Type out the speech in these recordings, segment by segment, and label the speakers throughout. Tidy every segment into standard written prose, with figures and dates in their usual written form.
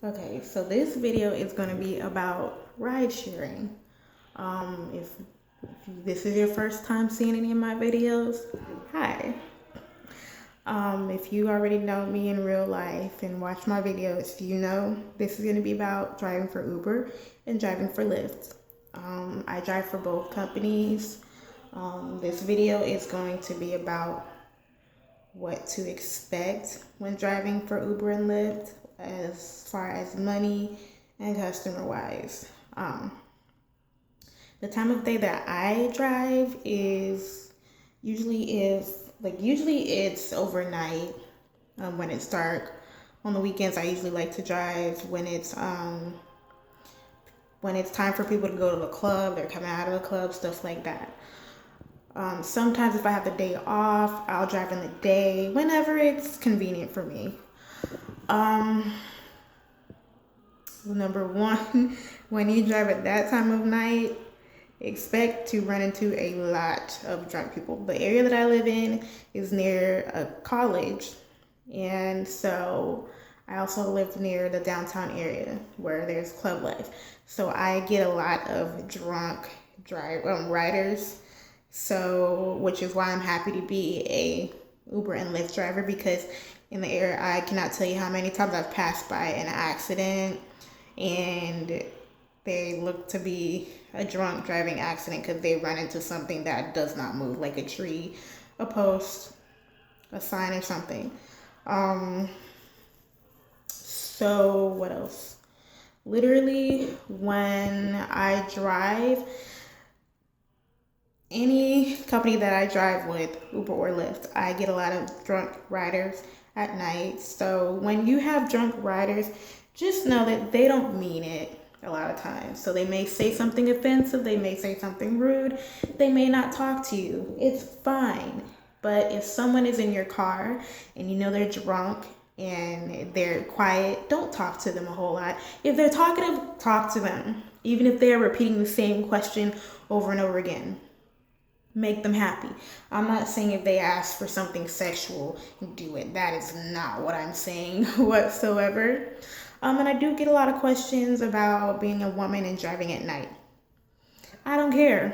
Speaker 1: Okay, so this video is going to be about ride sharing. If this is your first time seeing any of my videos, hi. If you already know me in real life and watch my videos, you know this is going to be about driving for Uber and driving for Lyft. I drive for both companies. This video is going to be about what to expect when driving for Uber and Lyft as far as money and customer wise. The time of day that I drive usually it's overnight when it's dark. On the weekends, I usually like to drive when it's time for people to go to the club, they're coming out of the club, stuff like that. Sometimes if I have the day off, I'll drive in the day whenever it's convenient for me. Number one, when you drive at that time of night, expect to run into a lot of drunk people. The area that I live in is near a college, and so I also live near the downtown area where there's club life. So I get a lot of drunk riders. So, which is why I'm happy to be a Uber and Lyft driver, because in the area I cannot tell you how many times I've passed by an accident and they look to be a drunk driving accident because they run into something that does not move, like a tree, a post, a sign, or something. So what else? Literally, when I drive, any company that I drive with, Uber or Lyft, I get a lot of drunk riders at night. So when you have drunk riders, just know that they don't mean it a lot of times. So they may say something offensive, they may say something rude, they may not talk to you. It's fine. But if someone is in your car and you know they're drunk and they're quiet, don't talk to them a whole lot. If they're talkative, talk to them. Even if they're repeating the same question over and over again. Make them happy. I'm not saying if they ask for something sexual, do it. That is not what I'm saying whatsoever. And I do get a lot of questions about being a woman and driving at night. I don't care.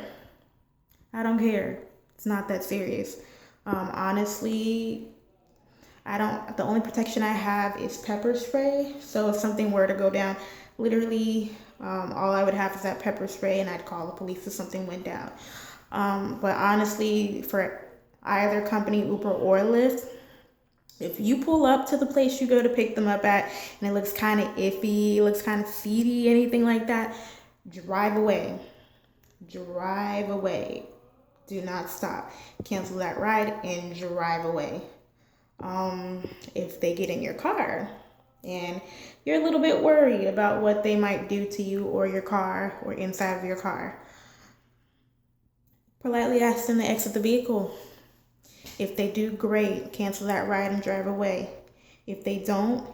Speaker 1: I don't care. It's not that serious. Honestly, the only protection I have is pepper spray. So if something were to go down, literally, all I would have is that pepper spray and I'd call the police if something went down. But honestly, for either company, Uber or Lyft, if you pull up to the place you go to pick them up at and it looks kind of iffy, it looks kind of seedy, anything like that, drive away. Drive away. Do not stop. Cancel that ride and drive away. If they get in your car and you're a little bit worried about what they might do to you or your car or inside of your car, politely ask them to exit the vehicle. If they do, great. Cancel that ride and drive away. If they don't,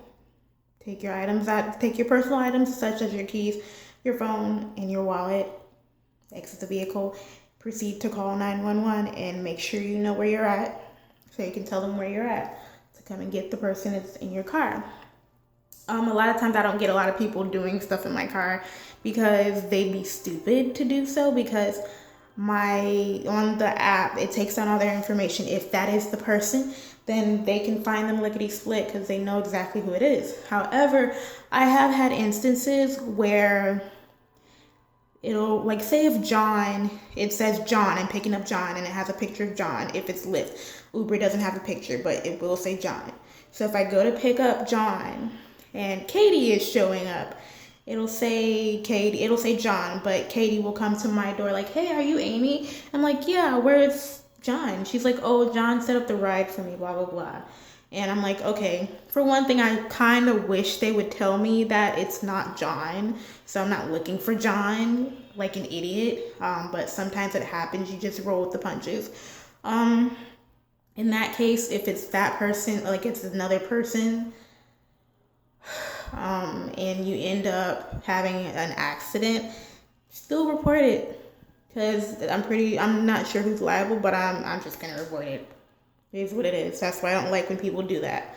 Speaker 1: take your items out. Take your personal items such as your keys, your phone, and your wallet. Exit the vehicle. Proceed to call 911 and make sure you know where you're at so you can tell them where you're at to come and get the person that's in your car. A lot of times I don't get a lot of people doing stuff in my car because they'd be stupid to do so, because on the app it takes down all their information. If that is the person, then they can find them lickety split because they know exactly who it is. However, I have had instances where it'll, like, say if John, it says John, I'm picking up John and it has a picture of John. If it's Lyft, Uber doesn't have a picture, but it will say John. So if I go to pick up John and Katie is showing up, it'll say John, but Katie will come to my door like, hey, are you Amy? I'm like, yeah, where's John? She's like, oh, John set up the ride for me, blah, blah, blah. And I'm like, okay, for one thing, I kind of wish they would tell me that it's not John, so I'm not looking for John like an idiot. But sometimes it happens, you just roll with the punches. In that case, if it's that person, like it's another person, and you end up having an accident, still report it. Because I'm not sure who's liable, but I'm just gonna report it. It is what it is. That's why I don't like when people do that.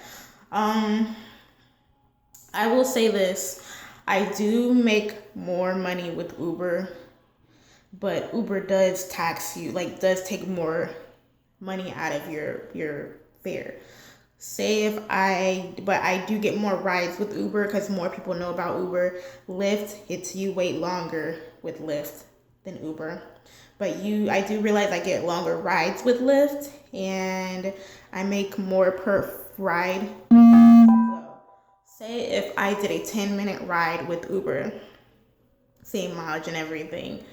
Speaker 1: I will say this, I do make more money with Uber, but Uber does tax you, like does take more money out of your fare. Say if but I do get more rides with Uber because more people know about Uber. Lyft, you wait longer with Lyft than Uber. But I do realize I get longer rides with Lyft and I make more per ride. So say if I did a 10-minute ride with Uber, same mileage and everything,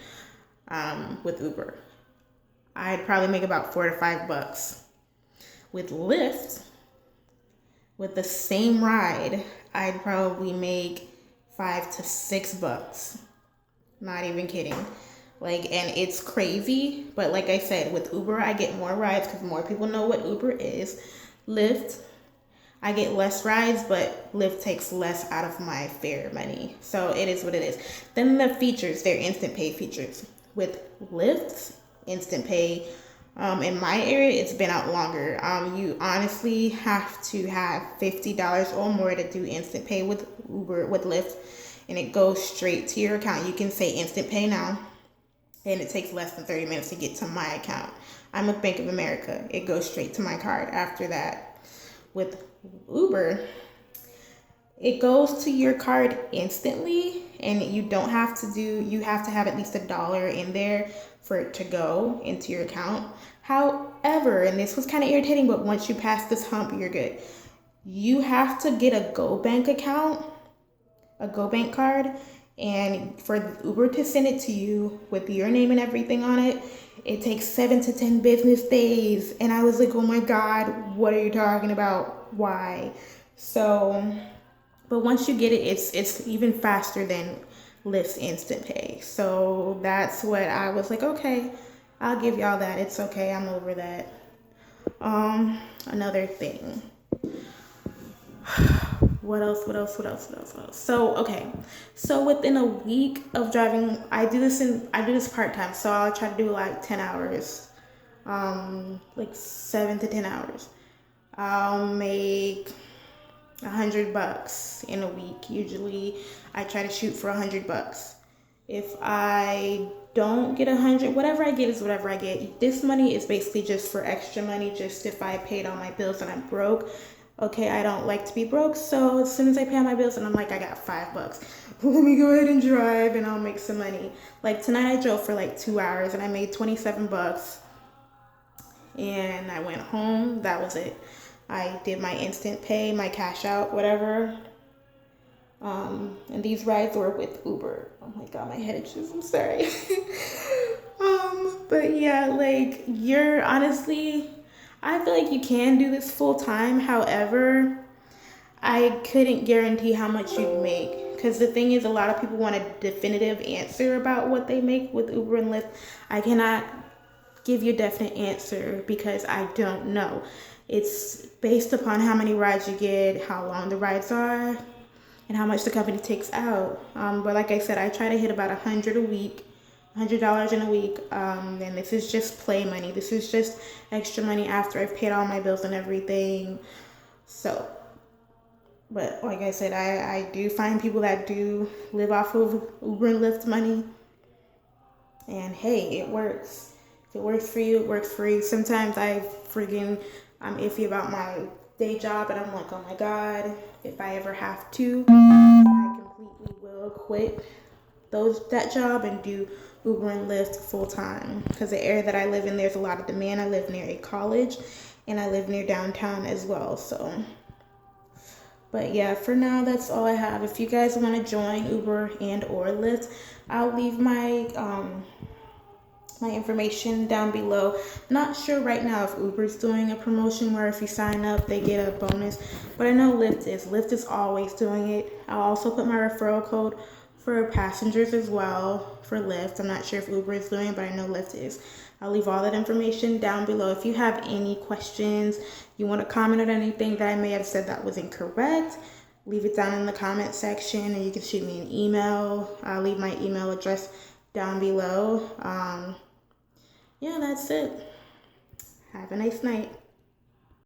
Speaker 1: with Uber, I'd probably make about $4 to $5. With Lyft, with the same ride, I'd probably make $5 to $6. Not even kidding. And it's crazy, but like I said, with Uber, I get more rides because more people know what Uber is. Lyft, I get less rides, but Lyft takes less out of my fare money. So it is what it is. Then the features, they're instant pay features. With Lyft, instant pay, in my area, it's been out longer. You honestly have to have $50 or more to do instant pay with Lyft, and it goes straight to your account. You can say instant pay now, and it takes less than 30 minutes to get to my account. I'm with Bank of America. It goes straight to my card after that. With Uber, it goes to your card instantly, and you have to have at least $1 in there for it to go into your account. However, and this was kind of irritating, but once you pass this hump, you're good. You have to get a GoBank account, a GoBank card, and for Uber to send it to you with your name and everything on it, it takes 7 to 10 business days. And I was like, oh my God, what are you talking about? Why? So, but once you get it, it's even faster than Lyft's instant pay. So that's what I was like, okay, I'll give y'all that. It's okay, I'm over that. Another thing. What else? So, okay. So within a week of driving, I do this part-time. So I'll try to do 10 hours, 7 to 10 hours. I'll make $100 in a week. Usually I try to shoot for $100. If I don't get 100, whatever I get is whatever I get. This money is basically just for extra money, just if I paid all my bills and I'm broke. Okay, I don't like to be broke, so as soon as I pay all my bills and I'm like, I got $5, let me go ahead and drive and I'll make some money. Like tonight I drove for 2 hours and I made $27 and I went home. That was it. I did my instant pay, my cash out, whatever. And these rides were with Uber. Oh my God, my head itches, I'm sorry. But yeah, you're honestly, I feel like you can do this full time. However, I couldn't guarantee how much you'd make. Because the thing is, a lot of people want a definitive answer about what they make with Uber and Lyft. I cannot give you a definite answer because I don't know. It's based upon how many rides you get, how long the rides are, and how much the company takes out. But like I said, I try to hit about $100 a week. $100 in a week, and this is just play money. This is just extra money after I've paid all my bills and everything. So, but like I said, I do find people that do live off of Uber and Lyft money, and hey, it works. If it works for you, it works for you. Sometimes I'm iffy about my day job, and I'm like, oh my God, if I ever have to, I completely will quit that job and do Uber and Lyft full time, because the area that I live in, there's a lot of demand. I live near a college and I live near downtown as well. So, but yeah, for now, that's all I have. If you guys want to join Uber and or Lyft, I'll leave my my information down below. Not sure right now if Uber's doing a promotion where if you sign up, they get a bonus, but I know Lyft is always doing it. I'll also put my referral code for passengers as well for Lyft. I'm not sure if Uber is doing it, but I know Lyft is. I'll leave all that information down below. If you have any questions, you want to comment on anything that I may have said that was incorrect, leave it down in the comment section, or you can shoot me an email. I'll leave my email address down below. Yeah, that's it. Have a nice night.